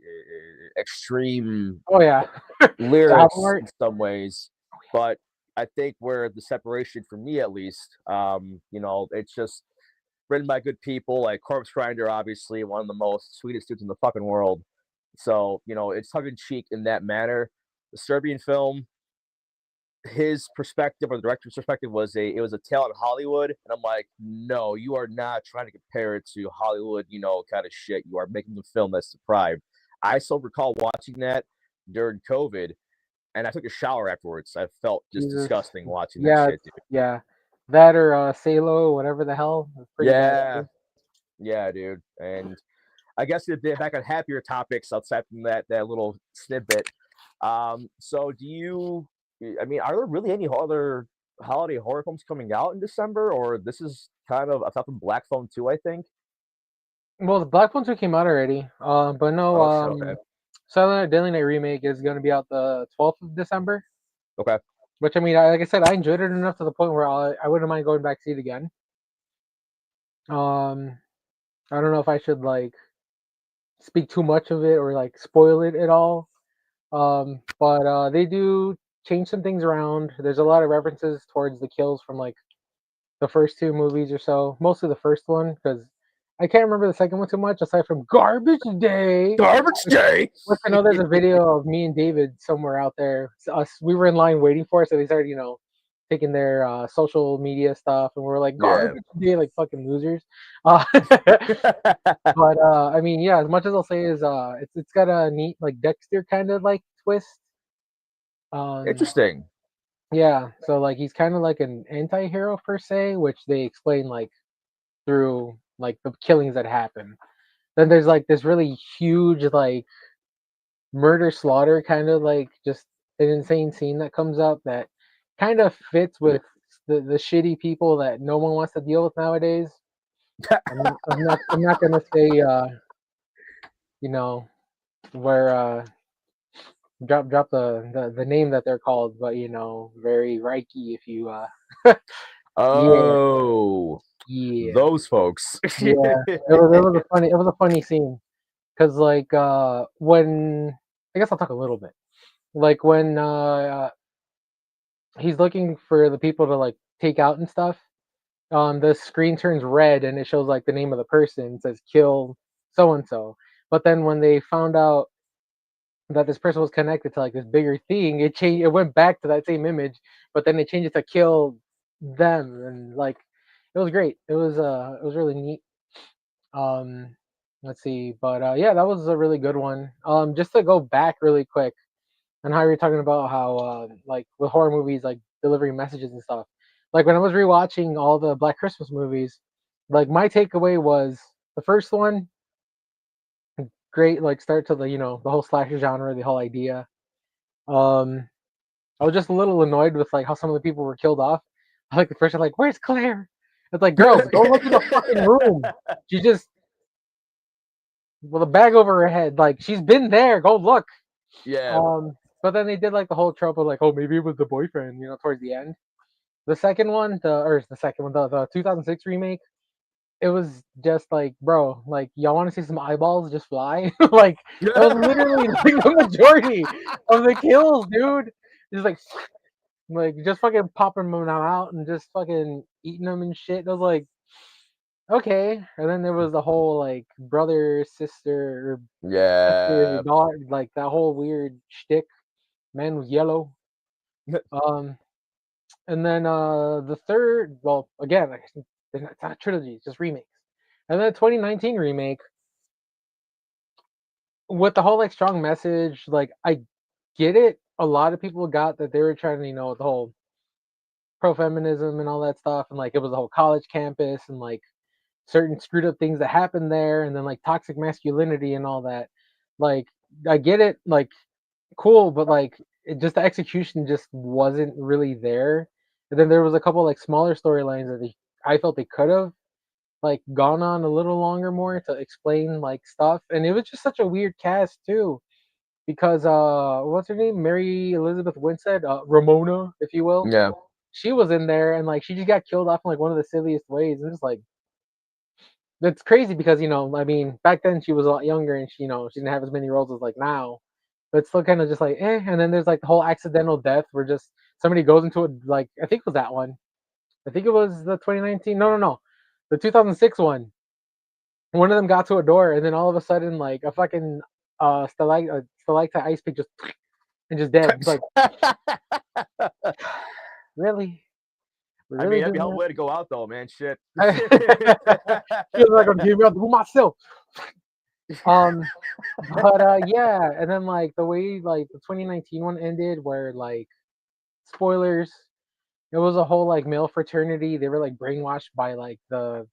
extreme Oh yeah, the album lyrics art. in some ways, but I think where the separation for me at least, it's just written by good people like Corpse Grinder, obviously one of the most sweetest dudes in the fucking world. So it's tongue in cheek in that manner. The Serbian film, his perspective or the director's perspective was a tale in Hollywood, and I'm like, no, you are not trying to compare it to Hollywood, kind of shit. You are making the film that's deprived. I still recall watching that during COVID, and I took a shower afterwards. I felt just Jesus. disgusting watching that Yeah, shit, dude. yeah. That or Salo, whatever the hell. It's pretty bad Yeah, too. yeah, dude. And I guess to get back on happier topics outside from that little snippet. So do you? I mean, are there really any other holiday horror films coming out in December, or this is kind of aside from Black Phone 2, I think? Well, the Black Phone 2 came out already. But no, Oh shit. Okay. Silent Night Deadly Night remake is gonna be out the 12th of December. Okay. Which I mean, like I said, I enjoyed it enough to the point where I wouldn't mind going back to see it again. Um, I don't know if I should like speak too much of it or like spoil it at all. But they do change some things around. There's a lot of references towards the kills from like the first two movies or so. Mostly the first one because I can't remember the second one too much aside from Garbage Day. Garbage Day. Which I know there's a video of me and David somewhere out there. Us, we were in line waiting for it, so they started, taking their social media stuff, and we are like Yeah. Garbage Day, like fucking losers. But I mean, yeah, as much as I'll say is it's got a neat like Dexter kind of like twist. Um, Interesting. yeah, so like he's kind of like an anti-hero per se, which they explain like through like the killings that happen. Then there's like this really huge like murder slaughter kind of like just an insane scene that comes up that kind of fits with the shitty people that no one wants to deal with nowadays. I'm not gonna say you know where drop the name that they're called, but very Reiki if you yeah, Oh, yeah, those folks. yeah. It was a funny scene because like when I guess I'll talk a little bit like when he's looking for the people to like take out and stuff. The screen turns red and it shows like the name of the person. It says kill so and so. But then when they found out that this person was connected to like this bigger thing, it changed. It went back to that same image, but then they changed it to kill them, and like it was great. It was really neat. Um, let's see, but yeah, that was a really good one. Just to go back really quick and how you're talking about how like with horror movies like delivering messages and stuff. Like when I was rewatching all the Black Christmas movies, like my takeaway was the first one great, like start to the the whole slasher genre, the whole idea. Um, I was just a little annoyed with like how some of the people were killed off. Like the first, I'm like, "Where's Claire?" It's like, girls, go look in the fucking room. She just with a bag over her head, like she's been there. Go look. Yeah. But then they did like the whole trope of like, oh, maybe it was the boyfriend, towards the end. The second one, the second one, the 2006 remake, it was just like, bro, like y'all want to see some eyeballs just fly? Like that was literally like the majority of the kills, dude. Just like just fucking popping them out and just fucking eating them and shit. I was like, okay. And then there was the whole like brother, sister, or sister, Yeah. daughter, like that whole weird shtick. Man was yellow. Um, and then the third, well, again, like, it's not trilogy, it's just remakes. And then the 2019 remake with the whole like strong message, like I get it. a lot of people got that they were trying to, the whole pro feminism and all that stuff, and like it was a whole college campus and like certain screwed up things that happened there, and then like toxic masculinity and all that. Like I get it, like cool, but like it just the execution just wasn't really there. And then there was a couple like smaller storylines that I felt they could have like gone on a little longer more to explain like stuff, and it was just such a weird cast too because what's her name, Mary Elizabeth Winstead, Ramona, if you will, Yeah. she was in there and like she just got killed off in like one of the silliest ways. And it's like that's crazy because I mean back then she was a lot younger and she didn't have as many roles as like now, but it's still kind of just like eh. And then there's like the whole accidental death where just somebody goes into it, like I think it was that one. I think it was the 2019. No, the 2006 one. One of them got to a door and then all of a sudden like a fucking stalactite ice pick just and just dead. It's like really, we're I really mean, that'd be doing a hell of a that? way to go out, though, man. Shit. She was like, "I'm giving out to myself." Um, but yeah, and then like the way like the 2019 one ended, where like spoilers, it was a whole like male fraternity. They were like brainwashed by like the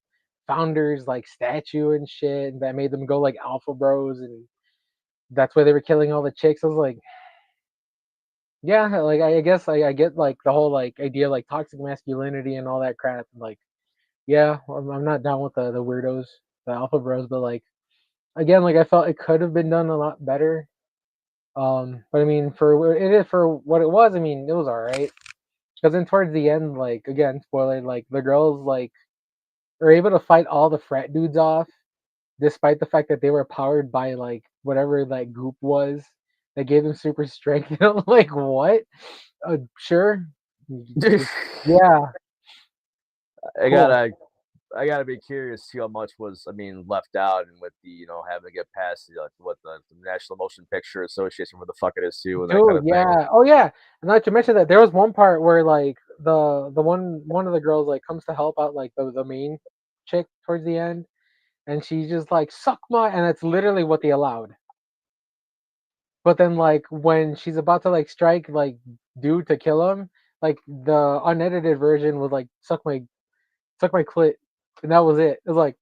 founders like statue and shit, and that made them go like alpha bros, and that's why they were killing all the chicks. I was like, yeah, like I guess I get like the whole like idea like toxic masculinity and all that crap. Like, yeah, I'm not down with the weirdos, the alpha bros, but like again, like I felt it could have been done a lot better. But I mean, for what it was, I mean, it was all right. Because then towards the end, like again, spoiler, like the girls like are able to fight all the frat dudes off, despite the fact that they were powered by like whatever that goop was that gave them super strength. And I'm like, what? Sure, yeah, I cool. gotta I gotta be curious to see how much was, I mean, left out, and with the having to get past the what the National Motion Picture Association, where the fuck it is too, and that kind Dude, of thing. yeah. Oh yeah. And not to mention that there was one part where like the one of the girls like comes to help out like the main chick towards the end, and she's just like suck my, and that's literally what they allowed. But then like when she's about to like strike like dude to kill him, like the unedited version was like suck my clit, and that was it. It was like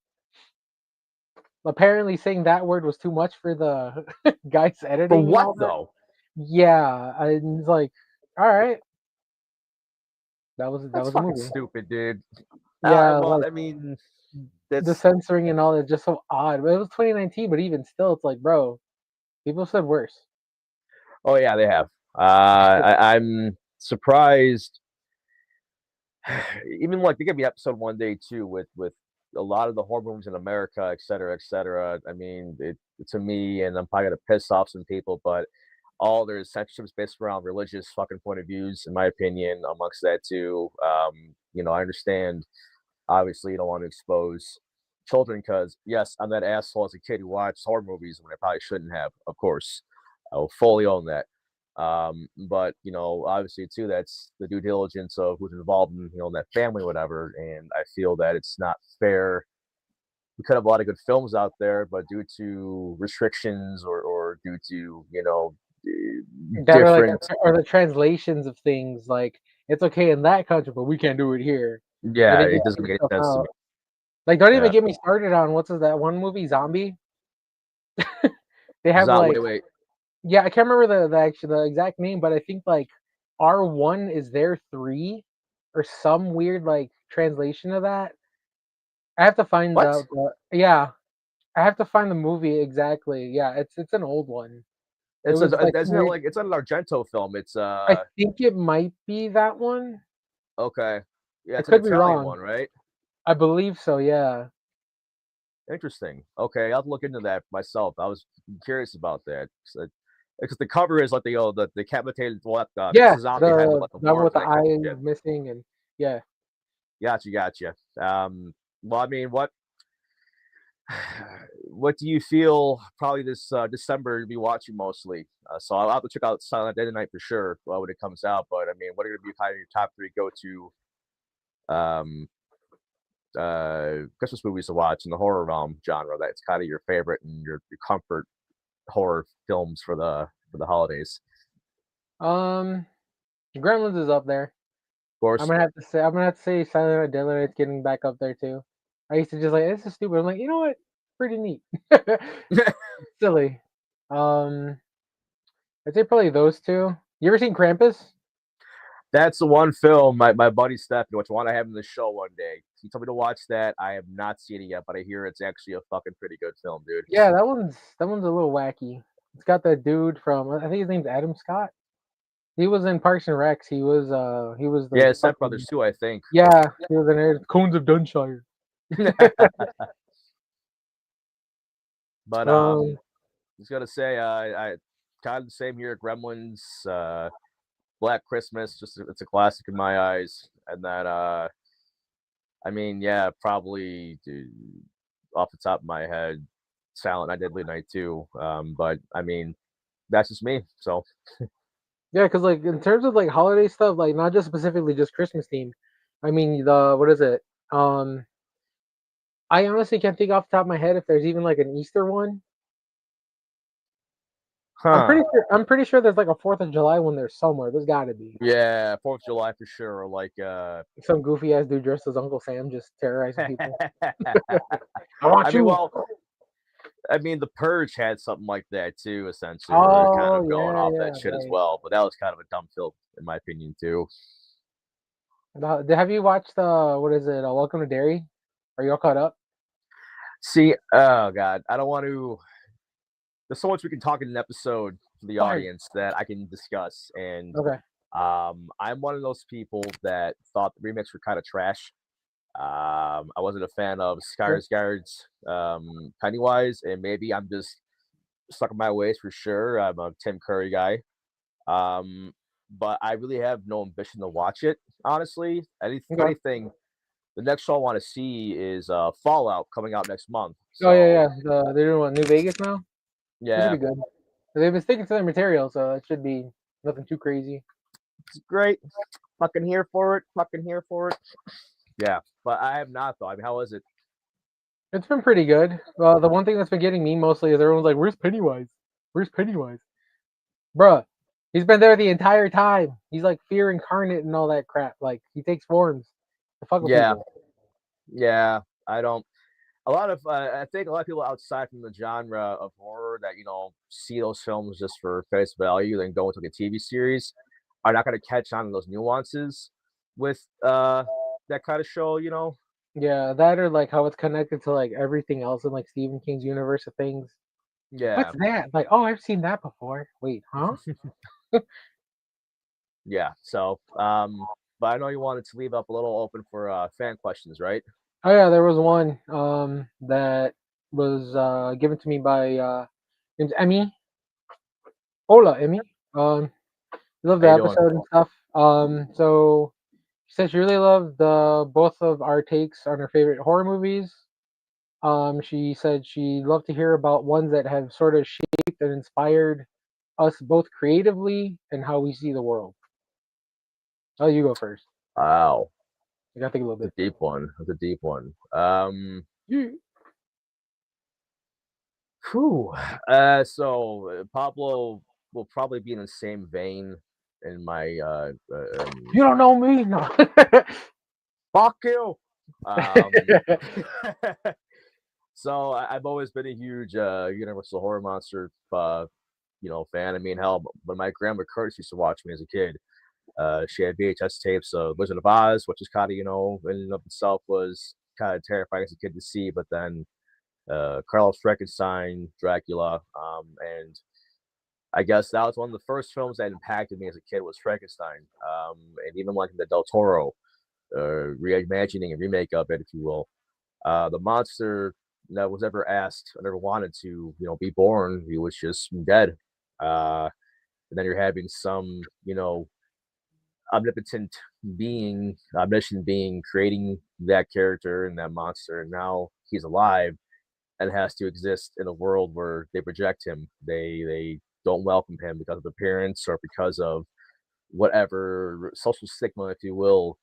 apparently saying that word was too much for the guys For editing and what all that. though? Yeah, and it's like, all right, that That's was a fucking movie. stupid, dude. Yeah, Well, like I mean, the that's censoring and all that just so odd. But it was 2019, but even still, it's like, bro, people said worse. oh yeah, they have. I'm surprised. Even like they give me episode one day too with a lot of the horror movies in America, et cetera, et cetera. I mean, to me, and I'm probably gonna piss off some people, but all their censorship's based around religious fucking point of views, in my opinion, amongst that too. I understand. Obviously, you don't want to expose children because, yes, I'm that asshole as a kid who watched horror movies when I probably shouldn't have. Of course, I will fully own that. But obviously too, that's the due diligence of who's involved in that family, whatever. And I feel that it's not fair. We could have a lot of good films out there, but due to restrictions or due to That are like, different, or the translations of things, like it's okay in that country, but we can't do it here. And yeah, they it just doesn't leave make stuff any sense to me. out. Like, don't even Yeah, get me started on that one movie, Zombie. They have like, wait, yeah, I can't remember the exact name, but I think like R1 is their three, or some weird like translation of that. I have to find what? out. Yeah, I have to find the movie exactly. Yeah, it's an old one. It It's a, was like isn't it weird. like it's an Argento film? It's I think it might be that one. okay, yeah, I it's an could be Italian wrong. one, right? I believe so. Yeah. Interesting. Okay, I'll have to look into that myself. I was curious about that because the cover is like the decapitated what Yeah. zombie head with The like the one horns with and the that kind of eye shit. missing, and yeah. Gotcha. Well, I mean, what do you feel probably this December you'll be watching mostly? So I'll have to check out Silent Dead tonight for sure when it comes out. But I mean, what are going to be kind of your top three go to Christmas movies to watch in the horror realm genre? That's kind of your favorite and your comfort horror films for the holidays. Um, Gremlins is up there. Of course. I'm gonna have to say Silent Night Deadly Night's getting back up there too. I used to just like this is stupid. I'm like, you know what? Pretty neat. Silly. Um, I'd say probably those two. You ever seen Krampus? That's the one film my buddy Stephanie, which I want to have in the show one day. He told me to watch that. I have not seen it yet, but I hear it's actually a fucking pretty good film, dude. Yeah, that one's a little wacky. It's got that dude from I think his name's Adam Scott. He was in Parks and Recs. He was the Yeah, Step fucking Brothers too, I think. yeah. He was in there. Cones of Dunshire. But Um, I was gonna say, I kind of the same here. Gremlins, Black Christmas, it's a classic in my eyes. And then, I mean, yeah, probably off the top of my head, Silent Night, Deadly Night too. But I mean, that's just me. So yeah, because like in terms of like holiday stuff, like not just specifically just Christmas themed. I mean, the what is it? Um, I honestly can't think off the top of my head if there's even like an Easter one. huh. I'm pretty sure there's like a Fourth of July one there somewhere. There's got to be Yeah, 4th of July for sure. Or like, some goofy ass dude dressed as Uncle Sam just terrorizing people. I I want mean, you. well, I mean, The Purge had something like that too, essentially, where they're kind Oh of going yeah, off yeah, that shit as right. well. But that was kind of a dumb film, in my opinion, too. Have you watched what is it? Welcome to Derry? Are you all caught up? See, oh god, I don't want to. There's so much we can talk in an episode for the Fine. audience that I can discuss, and Okay. I'm one of those people that thought the remakes were kind of trash. I wasn't a fan of Sure. Skarsgård's Pennywise, and maybe I'm just stuck in my ways for sure. I'm a Tim Curry guy. Um, but I really have no ambition to watch it, honestly. If Okay. anything, the next show I want to see is Fallout coming out next month. Oh yeah, So yeah. They're doing what, New Vegas now. That should yeah, be good. They've been sticking to their material, so it should be nothing too crazy. it's great. Fucking here for it. Fucking here for it. Yeah, but I have not though. I mean, how is it? It's been pretty good. The one thing that's been getting me mostly is everyone's like, "Where's Pennywise? Where's Pennywise, bruh? He's been there the entire time. He's like fear incarnate and all that crap. Like he takes forms to fuck with Yeah, people." yeah. I don't. A lot of I think a lot of people outside from the genre of horror that see those films just for face value, then go into the TV series, are not going to catch on to those nuances with that kind of show. Yeah, that or like how it's connected to like everything else in like Stephen King's universe of things. What's Yeah, that? Like, oh, I've seen that before. Wait, huh? yeah. So, but I know you wanted to leave up a little open for fan questions, right? Oh yeah, there was one that was given to me by name's Emmy. Hola, Emmy. Love How the you doing? episode and stuff. So she said she really loved the both of our takes on her favorite horror movies. She said she loved to hear about ones that have sort of shaped and inspired us both creatively and how we see the world. Oh, you go first. Wow, I gotta think a little it's bit. a deep one. It's a deep one. You- Whew. So Pablo will probably be in the same vein in my You don't know me, no. fuck you. Um, so I've always been a huge Universal Horror Monster fan. I mean, hell, when my grandma Curtis used to watch me as a kid, she had VHS tapes of Wizard of Oz, which is kind of in and of itself was kind of terrifying as a kid to see. But then Carlos Frankenstein, Dracula, and I guess that was one of the first films that impacted me as a kid was Frankenstein, and even like the Del Toro reimagining and remake of it, if you will. The monster that was ever asked or never wanted to, be born, he was just dead. Uh, and then you're having some, omnipotent omniscient being creating that character and that monster, and now he's alive and has to exist in a world where they project him. They don't welcome him because of appearance or because of whatever social stigma, if you will,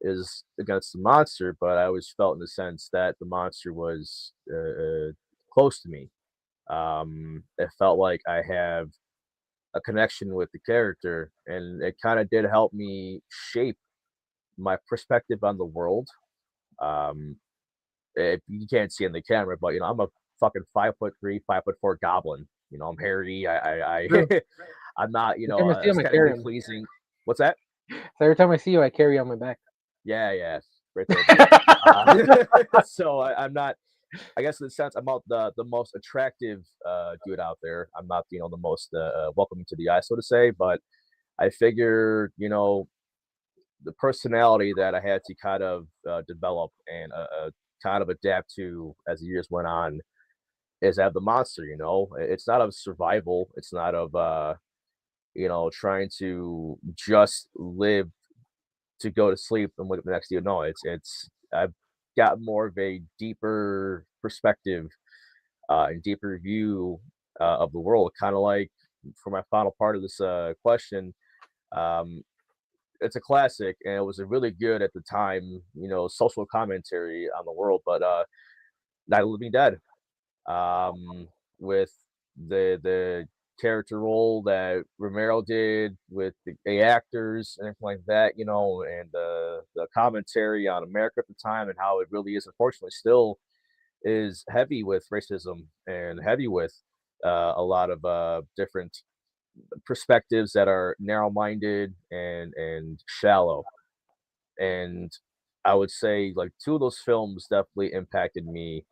is against the monster. But I always felt in the sense that the monster was close to me. It felt like I have a connection with the character, and it kind of did help me shape my perspective on the world. Um, you can't see in the camera, but I'm a fucking 5'3", 5'4" goblin. I'm hairy. True. I'm not, Every time I see him, I carry aesthetically him. pleasing. What's that? So every time I see you, I carry on my back. Yeah, yeah, right there, buddy. So I'm not. I guess in a sense, I'm not the most attractive dude out there. I'm not, the most welcoming to the eye, so to say. But I figure, the personality that I had to kind of develop and kind of adapt to as the years went on is have the monster. It's not of survival. It's not of trying to just live to go to sleep and wake up the next day. No, it's I've got more of a deeper perspective and deeper view of the world. Kind of like for my final part of this question, um, it's a classic and it was a really good at the time, social commentary on the world. But Night of the Living Dead, with the character role that Romero did with the actors and everything like that, and the commentary on America at the time and how it really is, unfortunately, still is heavy with racism and heavy with a lot of different perspectives that are narrow-minded and shallow. And I would say like two of those films definitely impacted me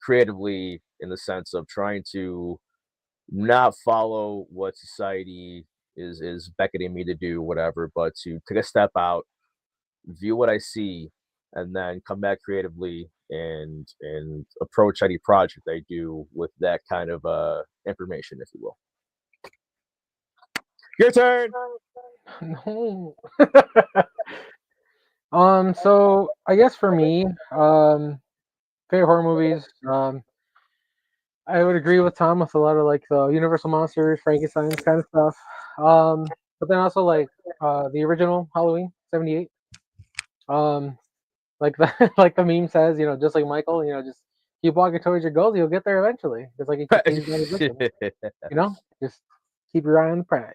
creatively in the sense of trying to not follow what society is beckoning me to do, whatever, but to take a step out, view what I see, and then come back creatively and approach any project I do with that kind of information, if you will. Your turn. No. So I guess for me, favorite horror movies. I would agree with Tom with a lot of like the Universal monsters, Frankenstein's kind of stuff. But then also like the original Halloween '78. Um, like the like the meme says, just like Michael, just keep walking towards your goals, you'll get there eventually. Just like you keep changing down the mission, just keep your eye on the prize.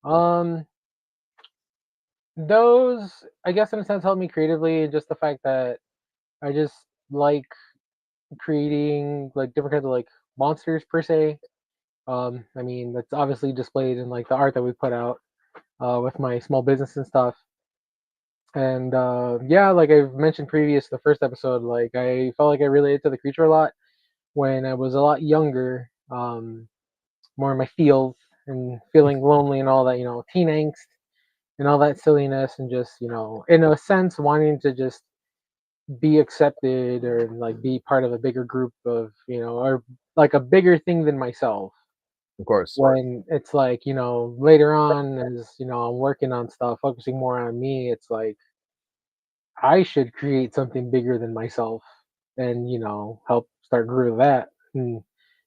Um, those I guess in a sense helped me creatively. Just the fact that I just like creating like different kinds of like monsters per se. I mean that's obviously displayed in like the art that we put out with my small business and stuff. And yeah, like I've mentioned previous, the first episode, like I felt like I related to the creature a lot when I was a lot younger, more in my field and feeling lonely and all that, teen angst and all that silliness, and just in a sense wanting to just be accepted or like be part of a bigger group of or like a bigger thing than myself. Of course. When it's like later on, as I'm working on stuff focusing more on me, it's like I should create something bigger than myself and help start grow that and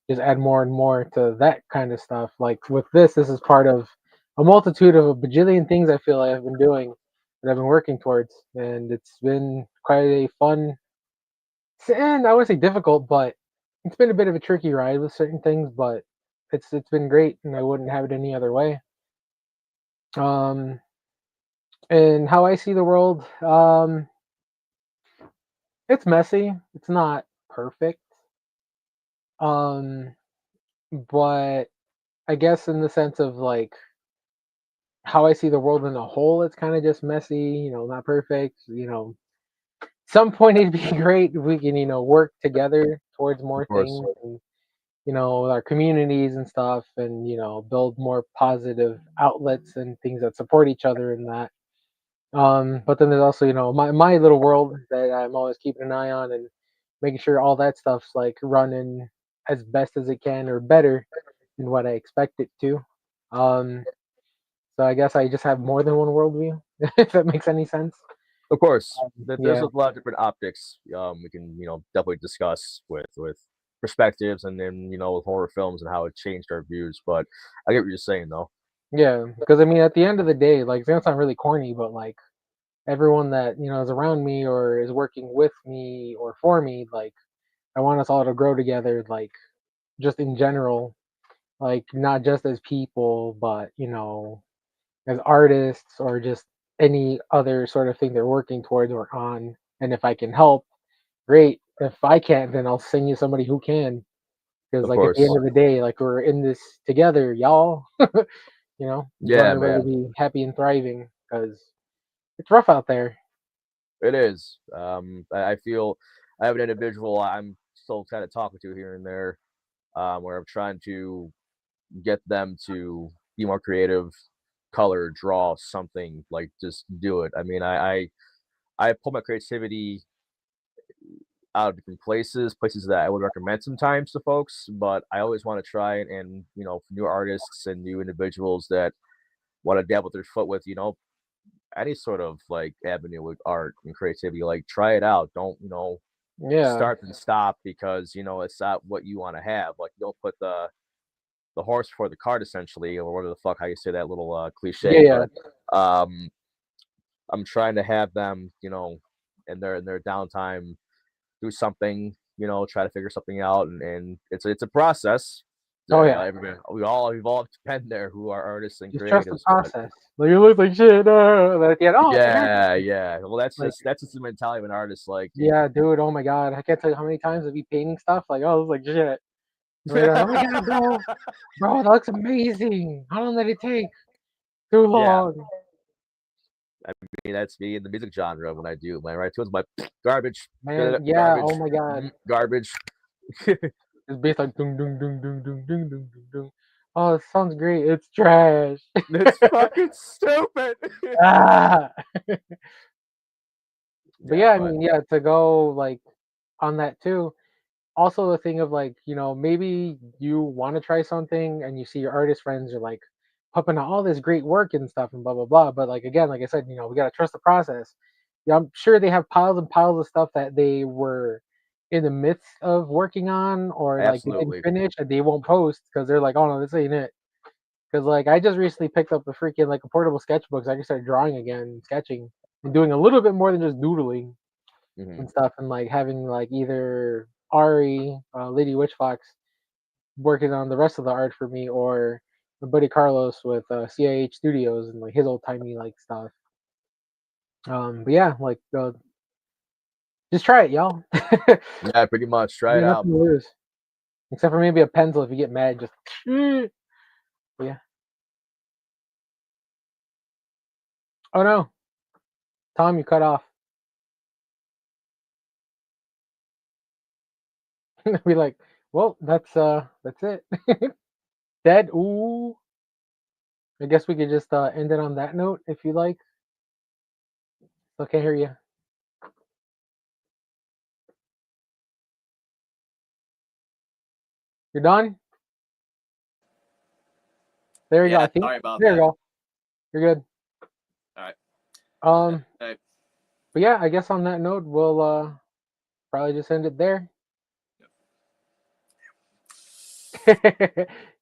just add more and more to that kind of stuff. Like with this is part of a multitude of a bajillion things I feel I've been doing that I've been working towards, and it's been quite a fun and I would say difficult, but it's been a bit of a tricky ride with certain things, but it's been great, and I wouldn't have it any other way. Um, and how I see the world, it's messy. It's not perfect. Um, but I guess in the sense of like how I see the world in a whole, it's kind of just messy. Not perfect. Some point it'd be great if we can work together towards Of more course. things. And, with our communities and stuff, and build more positive outlets and things that support each other in that. But then there's also my little world that I'm always keeping an eye on and making sure all that stuff's like running as best as it can or better than what I expect it to. Um, so I guess I just have more than one worldview, if that makes any sense. Of course, there's Yeah, a lot of different optics we can definitely discuss with perspectives, and then with horror films and how it changed our views. But I get what you're saying though. yeah. Because I mean, at the end of the day, like it's gonna sound really corny, but like everyone that is around me or is working with me or for me, like I want us all to grow together, like just in general, like not just as people, but as artists or just any other sort of thing they're working towards or on. And if I can help, great. If I can't, then I'll send you somebody who can. Because Of like at the end course. of the day, like we're in this together, y'all. Just want Yeah, everybody to man. be happy and thriving because it's rough out there. It is. I feel I have an individual I'm still kind of talking to here and there, where I'm trying to get them to be more creative, color, draw something, like just do it. I mean, I pull my creativity out of different places that I would recommend sometimes to folks, but I always want to try and for new artists and new individuals that want to dabble their foot with, any sort of like avenue with art and creativity, like try it out. Don't, Yeah. start and stop because it's not what you want to have. Like don't put the horse before the cart essentially, or whatever the fuck how you say that little Yeah, cliche, yeah. but um I'm trying to have them, in their downtime do something, try to figure something out, and it's a process. Oh yeah. We've all been there who are artists and Just trust the creatives, but process. Like it looks like shit. But at the end, oh, it's fantastic. yeah, yeah. Well, that's Like, just that's just the mentality of an artist. Like, yeah, dude. Oh my god, I can't tell you how many times I be painting stuff. Like, oh, it looks like shit. And later on, oh my god, bro, that looks amazing. How long did it take? Too yeah. long, I mean, that's me in the music genre when I write tunes. My garbage, man. Yeah. Oh garbage, my god. garbage. It's based like dung dung dung dung dung dung dung dung dung. Oh, it sounds great. It's trash. It's fucking stupid. Ah. But Yeah, yeah, I but mean, yeah, to go like on that too. Also, the thing of like, maybe you want to try something and you see your artist friends are like pumping out all this great work and stuff and blah blah blah. But like again, like I said, we gotta trust the process. Yeah, I'm sure they have piles and piles of stuff that they were in the midst of working on or like they didn't absolutely. finish and they won't post because they're like, oh no, this ain't it. Because like I just recently picked up a freaking like a portable sketchbook, so I can start drawing again, sketching, and doing a little bit more than just doodling Hmm. and stuff, and like having like either Ari, Lady Witchfox, working on the rest of the art for me, or my buddy Carlos with CIH Studios and like his old timey like stuff. But yeah, like just try it, y'all. Yeah, pretty much. Try You it got out. nothing to lose, except for maybe a pencil if you get mad. Just yeah. Oh no, Tom, you cut off. Be like, well, that's it. Dead. Ooh. I guess we could just end it on that note if you like. Still can't hear you. You're done? There you go. I Yeah, think sorry about there you that. go. You're good. All right. Um, Hey, but yeah, I guess on that note, we'll probably just end it there.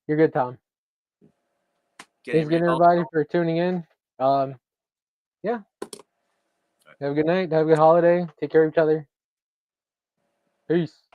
You're good, Tom. getting Thanks again, real. everybody, for tuning in. Yeah. Have a good night. Have a good holiday. Take care of each other. Peace.